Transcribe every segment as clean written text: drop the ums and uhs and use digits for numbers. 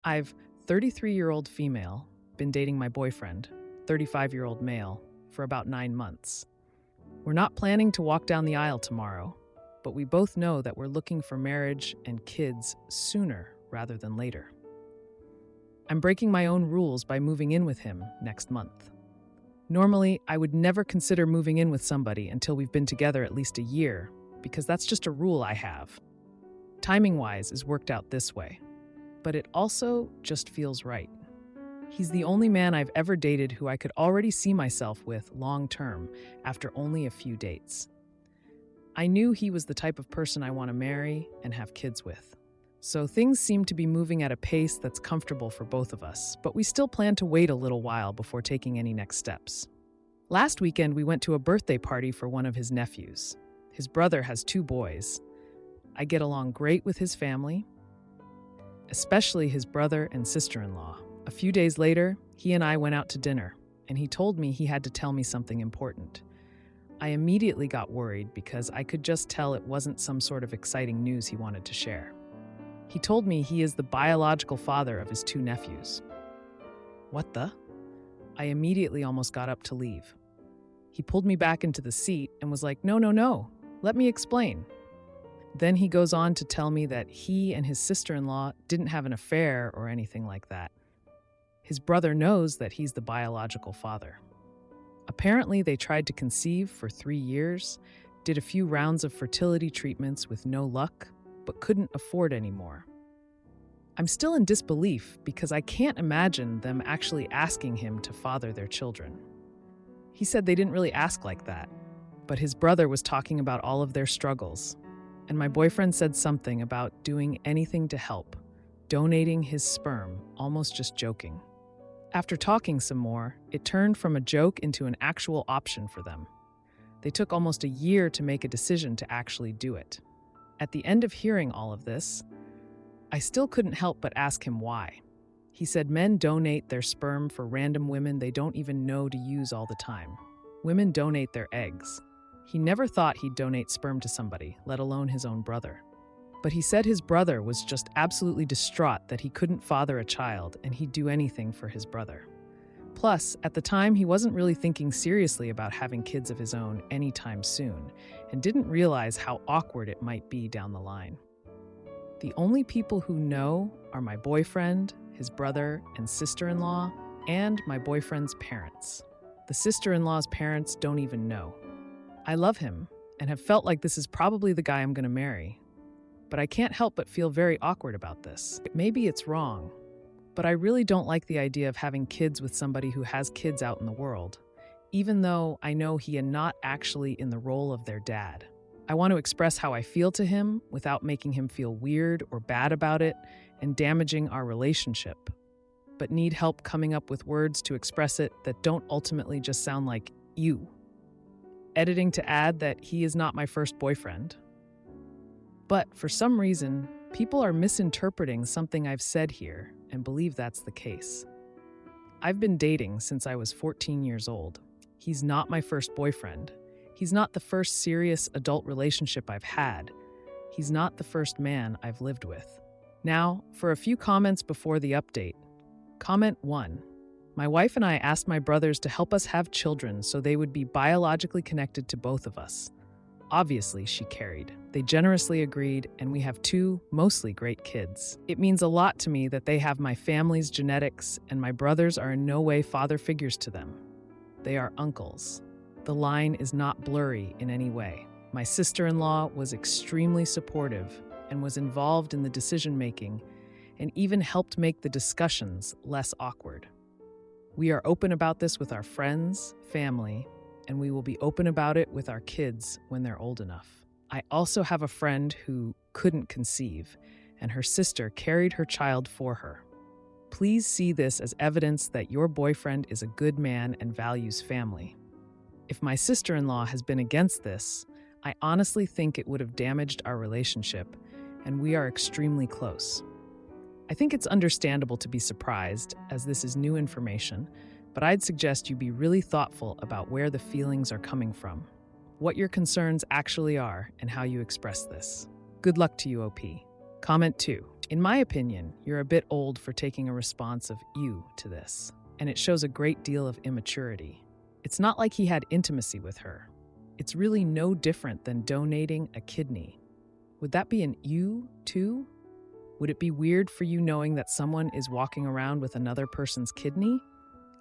I've 33-year-old female, been dating my boyfriend, 35-year-old male, for about 9 months. We're not planning to walk down the aisle tomorrow, but we both know that we're looking for marriage and kids sooner rather than later. I'm breaking my own rules by moving in with him next month. Normally, I would never consider moving in with somebody until we've been together at least a year, because that's just a rule I have. Timing-wise, it's worked out this way, but it also just feels right. He's the only man I've ever dated who I could already see myself with long-term after only a few dates. I knew he was the type of person I want to marry and have kids with. So things seem to be moving at a pace that's comfortable for both of us, but we still plan to wait a little while before taking any next steps. Last weekend, we went to a birthday party for one of his nephews. His brother has 2 boys. I get along great with his family, especially his brother and sister-in-law. A few days later, he and I went out to dinner, and he told me he had to tell me something important. I immediately got worried because I could just tell it wasn't some sort of exciting news he wanted to share. He told me he is the biological father of his 2 nephews. What the? I immediately almost got up to leave. He pulled me back into the seat and was like, No, let me explain. Then he goes on to tell me that he and his sister-in-law didn't have an affair or anything like that. His brother knows that he's the biological father. Apparently, they tried to conceive for 3 years, did a few rounds of fertility treatments with no luck, but couldn't afford any more. I'm still in disbelief because I can't imagine them actually asking him to father their children. He said they didn't really ask like that, but his brother was talking about all of their struggles, and my boyfriend said something about doing anything to help, donating his sperm, almost just joking. After talking some more, it turned from a joke into an actual option for them. They took almost a year to make a decision to actually do it. At the end of hearing all of this, I still couldn't help but ask him why. He said men donate their sperm for random women they don't even know to use all the time. Women donate their eggs. He never thought he'd donate sperm to somebody, let alone his own brother. But he said his brother was just absolutely distraught that he couldn't father a child and he'd do anything for his brother. Plus, at the time, he wasn't really thinking seriously about having kids of his own anytime soon and didn't realize how awkward it might be down the line. The only people who know are my boyfriend, his brother and sister-in-law, and my boyfriend's parents. The sister-in-law's parents don't even know. I love him and have felt like this is probably the guy I'm going to marry. But I can't help but feel very awkward about this. Maybe it's wrong, but I really don't like the idea of having kids with somebody who has kids out in the world, even though I know he is not actually in the role of their dad. I want to express how I feel to him without making him feel weird or bad about it and damaging our relationship, but need help coming up with words to express it that don't ultimately just sound like you. Editing to add that he is not my first boyfriend. But for some reason, people are misinterpreting something I've said here and believe that's the case. I've been dating since I was 14 years old. He's not my first boyfriend. He's not the first serious adult relationship I've had. He's not the first man I've lived with. Now, for a few comments before the update. Comment 1. My wife and I asked my brothers to help us have children so they would be biologically connected to both of us. Obviously, she carried. They generously agreed, and we have 2 mostly great kids. It means a lot to me that they have my family's genetics, and my brothers are in no way father figures to them. They are uncles. The line is not blurry in any way. My sister-in-law was extremely supportive and was involved in the decision-making and even helped make the discussions less awkward. We are open about this with our friends, family, and we will be open about it with our kids when they're old enough. I also have a friend who couldn't conceive, and her sister carried her child for her. Please see this as evidence that your boyfriend is a good man and values family. If my sister-in-law has been against this, I honestly think it would have damaged our relationship, and we are extremely close. I think it's understandable to be surprised, as this is new information, but I'd suggest you be really thoughtful about where the feelings are coming from, what your concerns actually are, and how you express this. Good luck to you, OP. Comment 2. In my opinion, you're a bit old for taking a response of you to this, and it shows a great deal of immaturity. It's not like he had intimacy with her. It's really no different than donating a kidney. Would that be an you, too? Would it be weird for you knowing that someone is walking around with another person's kidney?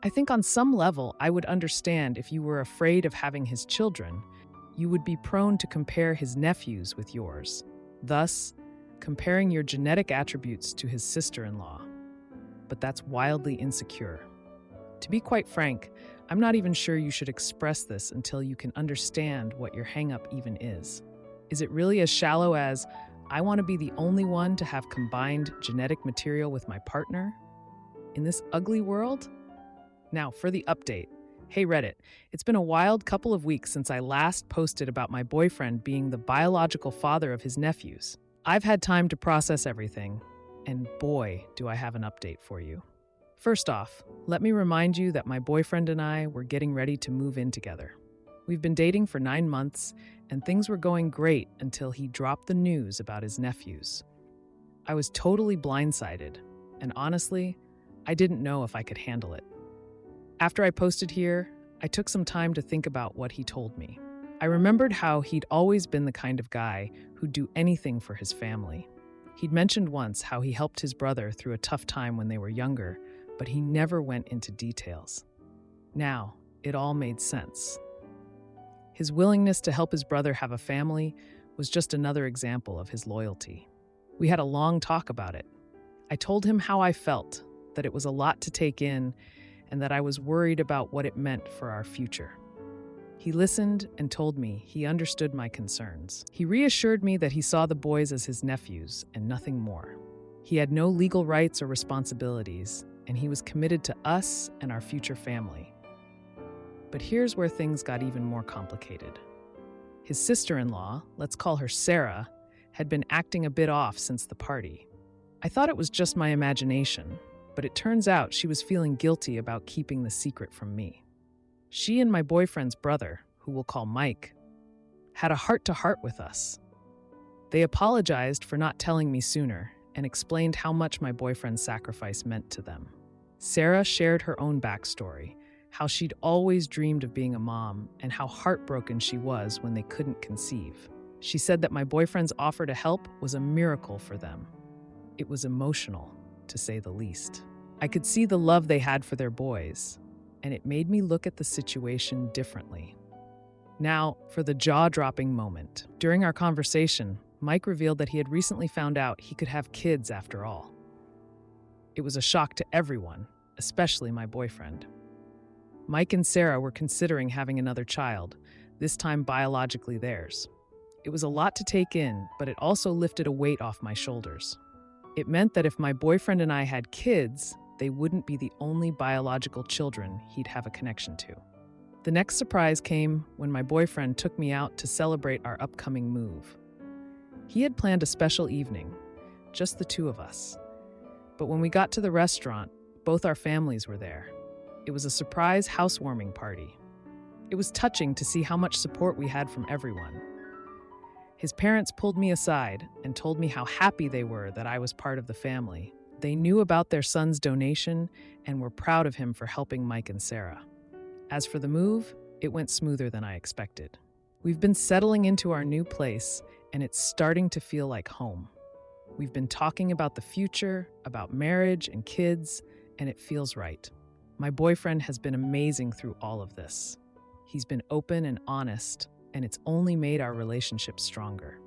I think on some level, I would understand if you were afraid of having his children. You would be prone to compare his nephews with yours, thus comparing your genetic attributes to his sister-in-law. But that's wildly insecure. To be quite frank, I'm not even sure you should express this until you can understand what your hang-up even is. Is it really as shallow as, I want to be the only one to have combined genetic material with my partner? In this ugly world? Now, for the update. Hey Reddit, it's been a wild couple of weeks since I last posted about my boyfriend being the biological father of his nephews. I've had time to process everything, and boy, do I have an update for you. First off, let me remind you that my boyfriend and I were getting ready to move in together. We've been dating for 9 months, and things were going great until he dropped the news about his nephews. I was totally blindsided, and honestly, I didn't know if I could handle it. After I posted here, I took some time to think about what he told me. I remembered how he'd always been the kind of guy who'd do anything for his family. He'd mentioned once how he helped his brother through a tough time when they were younger, but he never went into details. Now, it all made sense. His willingness to help his brother have a family was just another example of his loyalty. We had a long talk about it. I told him how I felt, that it was a lot to take in, and that I was worried about what it meant for our future. He listened and told me he understood my concerns. He reassured me that he saw the boys as his nephews and nothing more. He had no legal rights or responsibilities, and he was committed to us and our future family. But here's where things got even more complicated. His sister-in-law, let's call her Sarah, had been acting a bit off since the party. I thought it was just my imagination, but it turns out she was feeling guilty about keeping the secret from me. She and my boyfriend's brother, who we'll call Mike, had a heart-to-heart with us. They apologized for not telling me sooner and explained how much my boyfriend's sacrifice meant to them. Sarah shared her own backstory, how she'd always dreamed of being a mom and how heartbroken she was when they couldn't conceive. She said that my boyfriend's offer to help was a miracle for them. It was emotional, to say the least. I could see the love they had for their boys, and it made me look at the situation differently. Now, for the jaw-dropping moment. During our conversation, Mike revealed that he had recently found out he could have kids after all. It was a shock to everyone, especially my boyfriend. Mike and Sarah were considering having another child, this time biologically theirs. It was a lot to take in, but it also lifted a weight off my shoulders. It meant that if my boyfriend and I had kids, they wouldn't be the only biological children he'd have a connection to. The next surprise came when my boyfriend took me out to celebrate our upcoming move. He had planned a special evening, just the two of us. But when we got to the restaurant, both our families were there. It was a surprise housewarming party. It was touching to see how much support we had from everyone. His parents pulled me aside and told me how happy they were that I was part of the family. They knew about their son's donation and were proud of him for helping Mike and Sarah. As for the move, it went smoother than I expected. We've been settling into our new place, and it's starting to feel like home. We've been talking about the future, about marriage and kids, and it feels right. My boyfriend has been amazing through all of this. He's been open and honest, and it's only made our relationship stronger.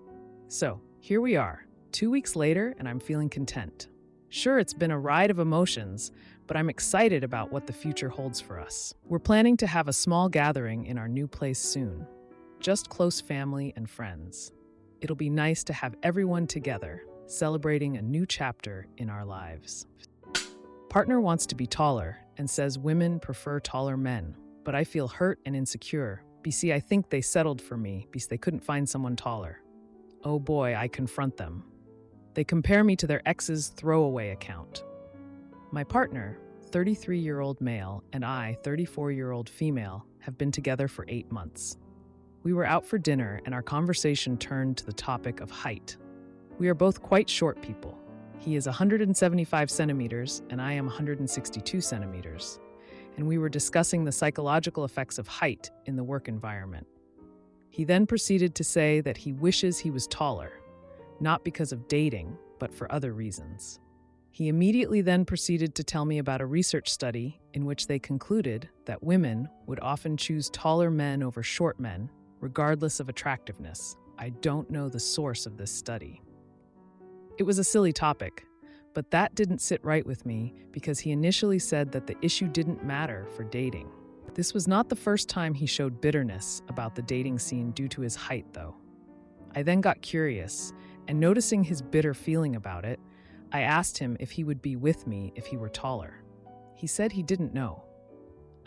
So, here we are, 2 weeks later, and I'm feeling content. Sure, it's been a ride of emotions, but I'm excited about what the future holds for us. We're planning to have a small gathering in our new place soon. Just close family and friends. It'll be nice to have everyone together, celebrating a new chapter in our lives. Partner wants to be taller and says women prefer taller men, but I feel hurt and insecure. BC, I think they settled for me because they couldn't find someone taller. Oh boy, I confront them. They compare me to their ex's throwaway account. My partner, 33-year-old male, and I, 34-year-old female, have been together for 8 months. We were out for dinner and our conversation turned to the topic of height. We are both quite short people. He is 175 centimeters and I am 162 centimeters, and we were discussing the psychological effects of height in the work environment. He then proceeded to say that he wishes he was taller, not because of dating, but for other reasons. He immediately then proceeded to tell me about a research study in which they concluded that women would often choose taller men over short men, regardless of attractiveness. I don't know the source of this study. It was a silly topic, but that didn't sit right with me because he initially said that the issue didn't matter for dating. This was not the first time he showed bitterness about the dating scene due to his height, though. I then got curious, and noticing his bitter feeling about it, I asked him if he would be with me if he were taller. He said he didn't know.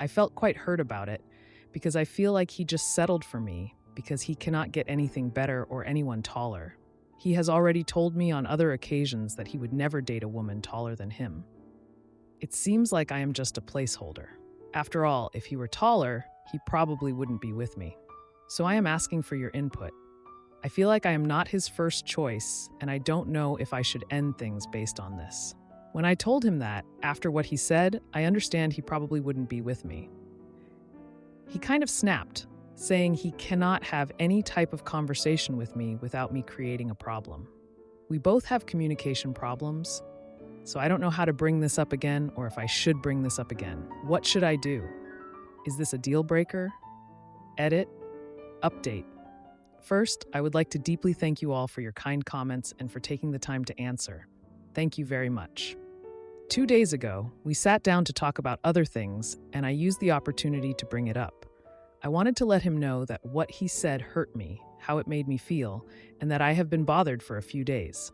I felt quite hurt about it because I feel like he just settled for me because he cannot get anything better or anyone taller. He has already told me on other occasions that he would never date a woman taller than him. It seems like I am just a placeholder. After all, if he were taller, he probably wouldn't be with me. So I am asking for your input. I feel like I am not his first choice, and I don't know if I should end things based on this. When I told him that, after what he said, I understand he probably wouldn't be with me. He kind of snapped, saying he cannot have any type of conversation with me without me creating a problem. We both have communication problems, so I don't know how to bring this up again or if I should bring this up again. What should I do? Is this a deal breaker? Edit? Update. First, I would like to deeply thank you all for your kind comments and for taking the time to answer. Thank you very much. 2 days ago, we sat down to talk about other things, and I used the opportunity to bring it up. I wanted to let him know that what he said hurt me, how it made me feel, and that I have been bothered for a few days.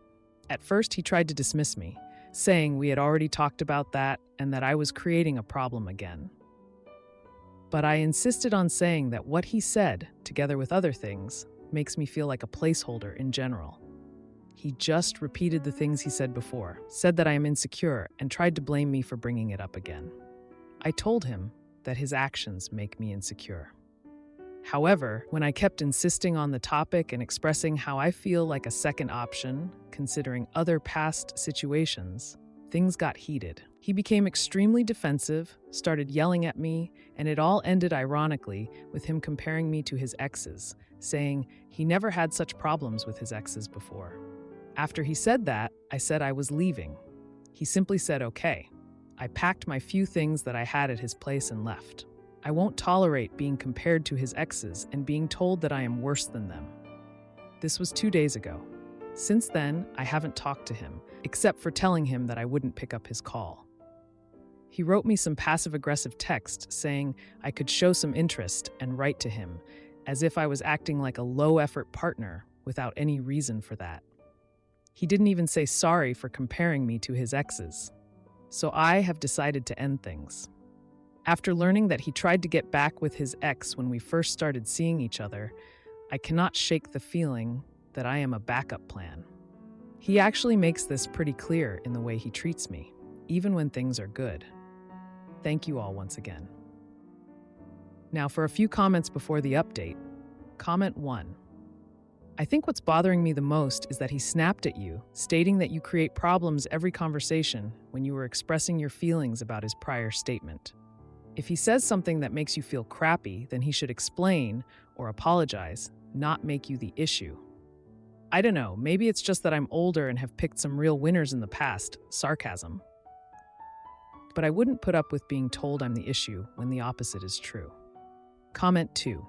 At first, he tried to dismiss me, saying we had already talked about that and that I was creating a problem again. But I insisted on saying that what he said, together with other things, makes me feel like a placeholder in general. He just repeated the things he said before, said that I am insecure, and tried to blame me for bringing it up again. I told him that his actions make me insecure. However, when I kept insisting on the topic and expressing how I feel like a second option, considering other past situations, things got heated. He became extremely defensive, started yelling at me, and it all ended ironically with him comparing me to his exes, saying he never had such problems with his exes before. After he said that, I said I was leaving. He simply said okay. I packed my few things that I had at his place and left. I won't tolerate being compared to his exes and being told that I am worse than them. This was 2 days ago. Since then, I haven't talked to him, except for telling him that I wouldn't pick up his call. He wrote me some passive-aggressive text saying I could show some interest and write to him, as if I was acting like a low-effort partner without any reason for that. He didn't even say sorry for comparing me to his exes. So I have decided to end things. After learning that he tried to get back with his ex when we first started seeing each other, I cannot shake the feeling that I am a backup plan. He actually makes this pretty clear in the way he treats me, even when things are good. Thank you all once again. Now for a few comments before the update. Comment 1. I think what's bothering me the most is that he snapped at you, stating that you create problems every conversation when you were expressing your feelings about his prior statement. If he says something that makes you feel crappy, then he should explain or apologize, not make you the issue. I don't know, maybe it's just that I'm older and have picked some real winners in the past, sarcasm. But I wouldn't put up with being told I'm the issue when the opposite is true. Comment 2.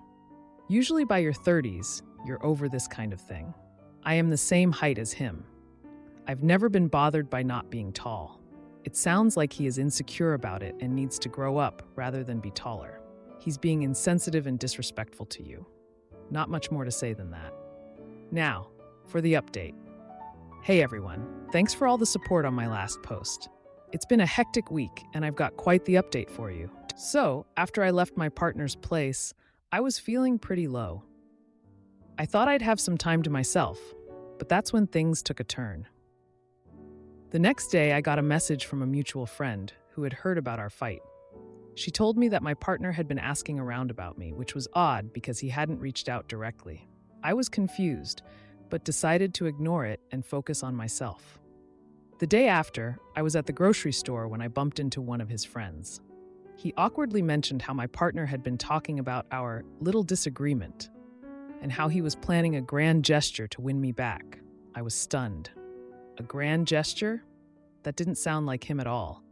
Usually by your 30s, you're over this kind of thing. I am the same height as him. I've never been bothered by not being tall. It sounds like he is insecure about it and needs to grow up rather than be taller. He's being insensitive and disrespectful to you. Not much more to say than that. Now, for the update. Hey everyone, thanks for all the support on my last post. It's been a hectic week and I've got quite the update for you. So, after I left my partner's place, I was feeling pretty low. I thought I'd have some time to myself, but that's when things took a turn. The next day, I got a message from a mutual friend who had heard about our fight. She told me that my partner had been asking around about me, which was odd because he hadn't reached out directly. I was confused, but decided to ignore it and focus on myself. The day after, I was at the grocery store when I bumped into one of his friends. He awkwardly mentioned how my partner had been talking about our little disagreement and how he was planning a grand gesture to win me back. I was stunned. A grand gesture? That didn't sound like him at all.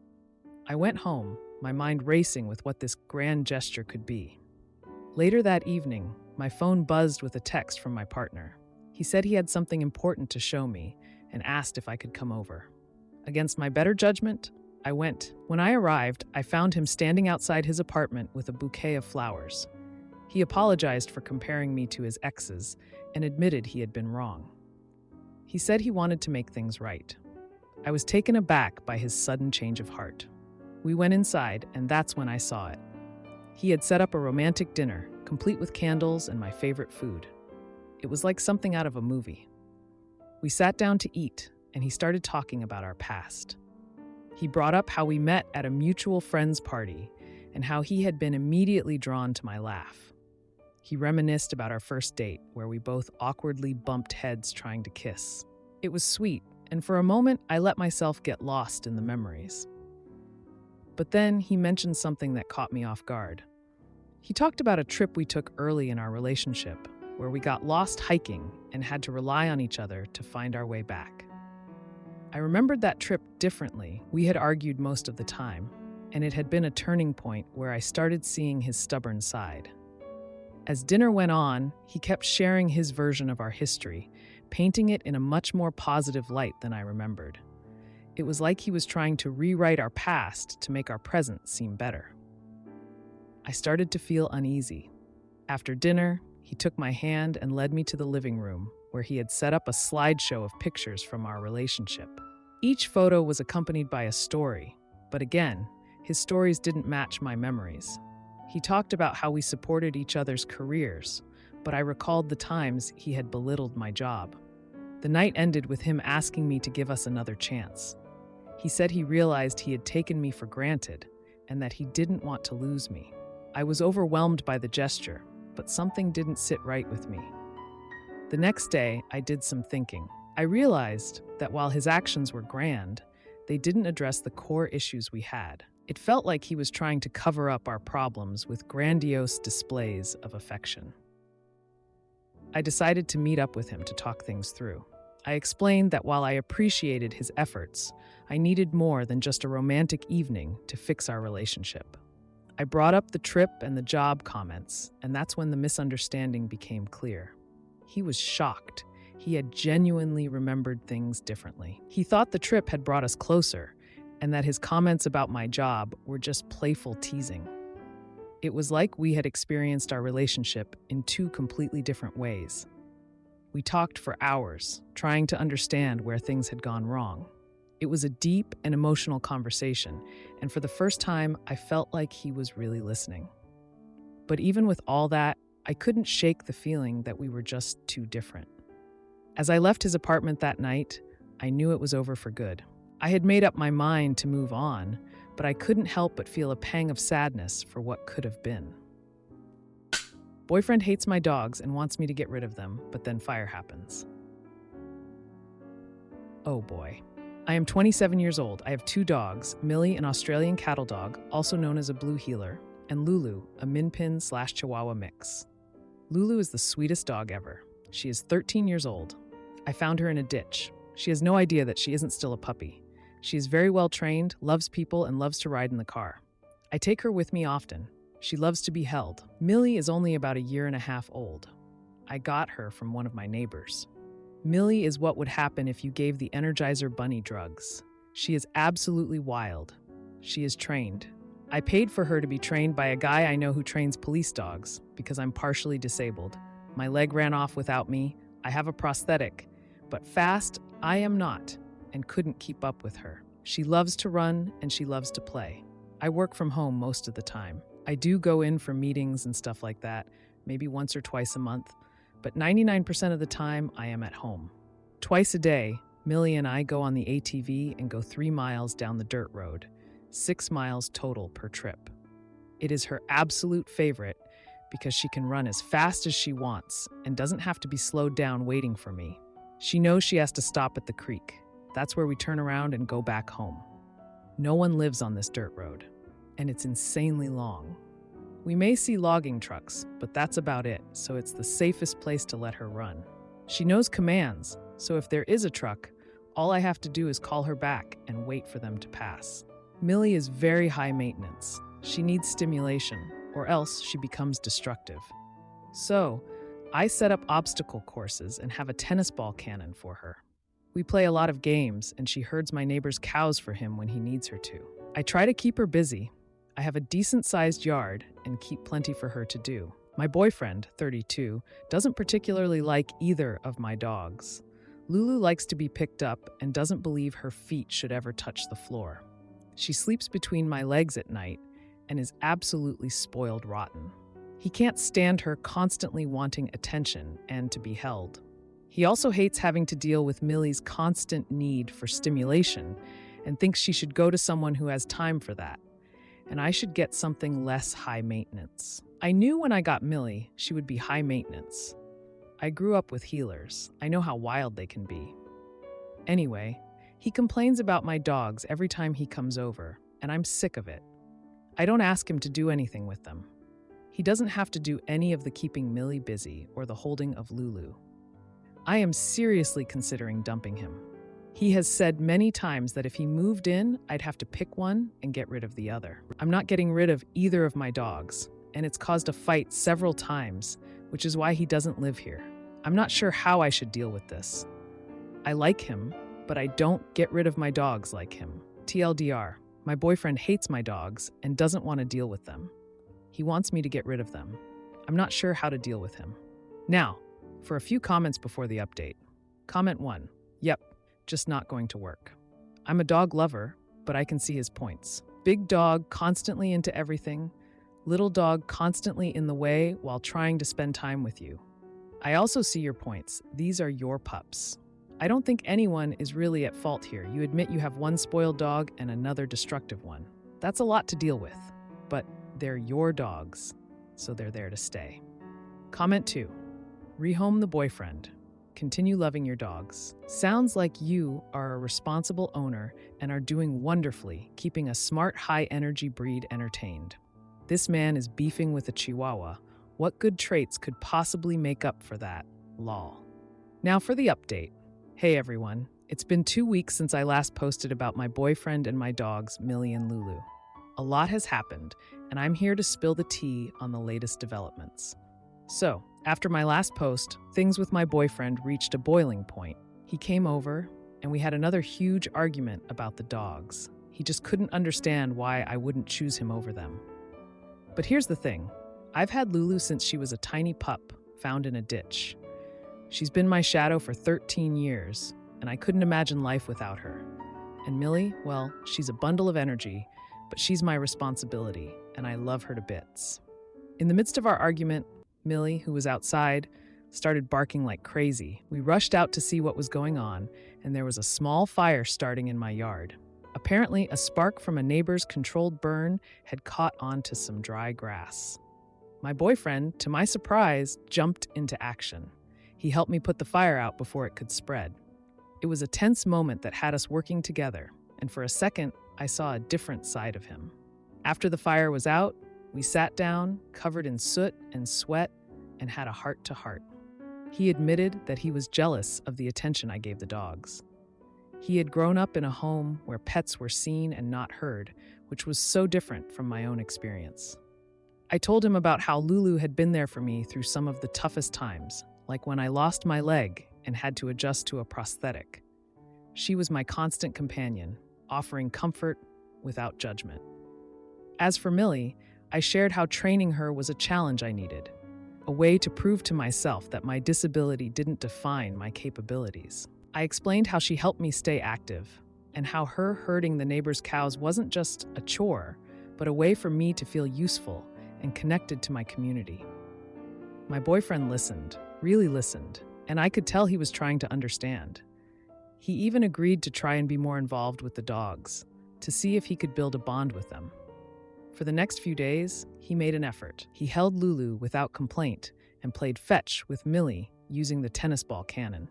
I went home, my mind racing with what this grand gesture could be. Later that evening, my phone buzzed with a text from my partner. He said he had something important to show me and asked if I could come over. Against my better judgment, I went. When I arrived, I found him standing outside his apartment with a bouquet of flowers. He apologized for comparing me to his exes and admitted he had been wrong. He said he wanted to make things right. I was taken aback by his sudden change of heart. We went inside, and that's when I saw it. He had set up a romantic dinner, complete with candles and my favorite food. It was like something out of a movie. We sat down to eat, and he started talking about our past. He brought up how we met at a mutual friend's party and how he had been immediately drawn to my laugh. He reminisced about our first date, where we both awkwardly bumped heads trying to kiss. It was sweet, and for a moment I let myself get lost in the memories. But then he mentioned something that caught me off guard. He talked about a trip we took early in our relationship, where we got lost hiking and had to rely on each other to find our way back. I remembered that trip differently. We had argued most of the time, and it had been a turning point where I started seeing his stubborn side. As dinner went on, he kept sharing his version of our history, painting it in a much more positive light than I remembered. It was like he was trying to rewrite our past to make our present seem better. I started to feel uneasy. After dinner, he took my hand and led me to the living room, where he had set up a slideshow of pictures from our relationship. Each photo was accompanied by a story, but again, his stories didn't match my memories. He talked about how we supported each other's careers, but I recalled the times he had belittled my job. The night ended with him asking me to give us another chance. He said he realized he had taken me for granted and that he didn't want to lose me. I was overwhelmed by the gesture, but something didn't sit right with me. The next day, I did some thinking. I realized that while his actions were grand, they didn't address the core issues we had. It felt like he was trying to cover up our problems with grandiose displays of affection. I decided to meet up with him to talk things through. I explained that while I appreciated his efforts, I needed more than just a romantic evening to fix our relationship. I brought up the trip and the job comments, and that's when the misunderstanding became clear. He was shocked. He had genuinely remembered things differently. He thought the trip had brought us closer, and that his comments about my job were just playful teasing. It was like we had experienced our relationship in two completely different ways. We talked for hours, trying to understand where things had gone wrong. It was a deep and emotional conversation, and for the first time, I felt like he was really listening. But even with all that, I couldn't shake the feeling that we were just too different. As I left his apartment that night, I knew it was over for good. I had made up my mind to move on, but I couldn't help but feel a pang of sadness for what could have been. Boyfriend hates my dogs and wants me to get rid of them, but then fire happens. Oh boy. I am 27 years old. I have 2 dogs, Millie, an Australian cattle dog, also known as a blue heeler, and Lulu, a Min Pin/Chihuahua mix. Lulu is the sweetest dog ever. She is 13 years old. I found her in a ditch. She has no idea that she isn't still a puppy. She is very well trained, loves people, and loves to ride in the car. I take her with me often. She loves to be held. Millie is only about 1.5 years old. I got her from one of my neighbors. Millie is what would happen if you gave the Energizer Bunny drugs. She is absolutely wild. She is trained. I paid for her to be trained by a guy I know who trains police dogs because I'm partially disabled. My leg ran off without me. I have a prosthetic, but fast I am not and couldn't keep up with her. She loves to run and she loves to play. I work from home most of the time. I do go in for meetings and stuff like that, maybe once or twice a month, but 99% of the time I am at home. Twice a day, Millie and I go on the ATV and go 3 miles down the dirt road, 6 miles total per trip. It is her absolute favorite because she can run as fast as she wants and doesn't have to be slowed down waiting for me. She knows she has to stop at the creek. That's where we turn around and go back home. No one lives on this dirt road, and it's insanely long. We may see logging trucks, but that's about it, so it's the safest place to let her run. She knows commands, so if there is a truck, all I have to do is call her back and wait for them to pass. Millie is very high maintenance. She needs stimulation, or else she becomes destructive. So, I set up obstacle courses and have a tennis ball cannon for her. We play a lot of games, and she herds my neighbor's cows for him when he needs her to. I try to keep her busy. I have a decent-sized yard and keep plenty for her to do. My boyfriend, 32, doesn't particularly like either of my dogs. Lulu likes to be picked up and doesn't believe her feet should ever touch the floor. She sleeps between my legs at night and is absolutely spoiled rotten. He can't stand her constantly wanting attention and to be held. He also hates having to deal with Millie's constant need for stimulation and thinks she should go to someone who has time for that, and I should get something less high maintenance. I knew when I got Millie, she would be high maintenance. I grew up with healers. I know how wild they can be. Anyway, he complains about my dogs every time he comes over, and I'm sick of it. I don't ask him to do anything with them. He doesn't have to do any of the keeping Millie busy or the holding of Lulu. I am seriously considering dumping him. He has said many times that if he moved in, I'd have to pick one and get rid of the other. I'm not getting rid of either of my dogs, and it's caused a fight several times, which is why he doesn't live here. I'm not sure how I should deal with this. I like him, but I don't get rid of my dogs like him. TLDR, my boyfriend hates my dogs and doesn't want to deal with them. He wants me to get rid of them. I'm not sure how to deal with him. Now, for a few comments before the update. Comment 1. Yep, just not going to work. I'm a dog lover, but I can see his points. Big dog constantly into everything. Little dog constantly in the way while trying to spend time with you. I also see your points. These are your pups. I don't think anyone is really at fault here. You admit you have one spoiled dog and another destructive one. That's a lot to deal with, but they're your dogs, so they're there to stay. Comment 2. Rehome the boyfriend. Continue loving your dogs. Sounds like you are a responsible owner and are doing wonderfully, keeping a smart, high-energy breed entertained. This man is beefing with a Chihuahua. What good traits could possibly make up for that? Lol. Now for the update. Hey everyone, it's been 2 weeks since I last posted about my boyfriend and my dogs, Millie and Lulu. A lot has happened, and I'm here to spill the tea on the latest developments. So, after my last post, things with my boyfriend reached a boiling point. He came over, and we had another huge argument about the dogs. He just couldn't understand why I wouldn't choose him over them. But here's the thing. I've had Lulu since she was a tiny pup found in a ditch. She's been my shadow for 13 years, and I couldn't imagine life without her. And Millie, well, she's a bundle of energy, but she's my responsibility, and I love her to bits. In the midst of our argument, Millie, who was outside, started barking like crazy. We rushed out to see what was going on, and there was a small fire starting in my yard. Apparently, a spark from a neighbor's controlled burn had caught onto some dry grass. My boyfriend, to my surprise, jumped into action. He helped me put the fire out before it could spread. It was a tense moment that had us working together, and for a second, I saw a different side of him. After the fire was out, we sat down, covered in soot and sweat, and had a heart-to-heart. He admitted that he was jealous of the attention I gave the dogs. He had grown up in a home where pets were seen and not heard, which was so different from my own experience. I told him about how Lulu had been there for me through some of the toughest times, like when I lost my leg and had to adjust to a prosthetic. She was my constant companion, offering comfort without judgment. As for Millie, I shared how training her was a challenge I needed, a way to prove to myself that my disability didn't define my capabilities. I explained how she helped me stay active, and how her herding the neighbor's cows wasn't just a chore, but a way for me to feel useful and connected to my community. My boyfriend listened, really listened, and I could tell he was trying to understand. He even agreed to try and be more involved with the dogs, to see if he could build a bond with them. For the next few days, he made an effort. He held Lulu without complaint and played fetch with Millie using the tennis ball cannon.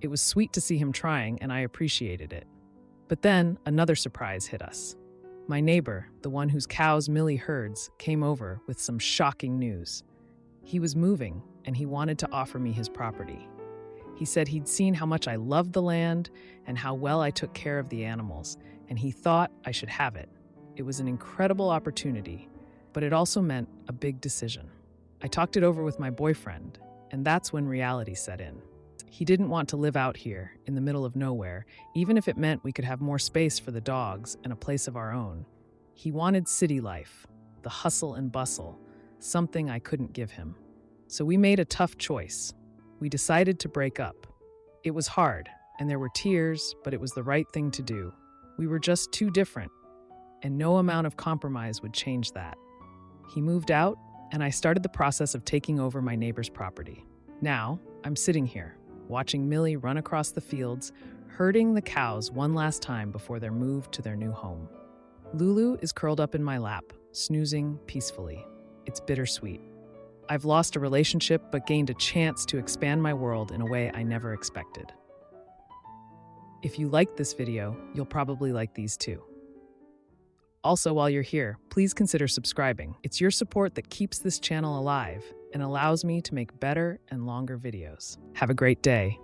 It was sweet to see him trying, and I appreciated it. But then another surprise hit us. My neighbor, the one whose cows Millie herds, came over with some shocking news. He was moving, and he wanted to offer me his property. He said he'd seen how much I loved the land and how well I took care of the animals, and he thought I should have it. It was an incredible opportunity, but it also meant a big decision. I talked it over with my boyfriend, and that's when reality set in. He didn't want to live out here, in the middle of nowhere, even if it meant we could have more space for the dogs and a place of our own. He wanted city life, the hustle and bustle, something I couldn't give him. So we made a tough choice. We decided to break up. It was hard, and there were tears, but it was the right thing to do. We were just too different, and no amount of compromise would change that. He moved out, and I started the process of taking over my neighbor's property. Now, I'm sitting here, watching Millie run across the fields, herding the cows one last time before they're moved to their new home. Lulu is curled up in my lap, snoozing peacefully. It's bittersweet. I've lost a relationship but gained a chance to expand my world in a way I never expected. If you liked this video, you'll probably like these too. Also, while you're here, please consider subscribing. It's your support that keeps this channel alive and allows me to make better and longer videos. Have a great day.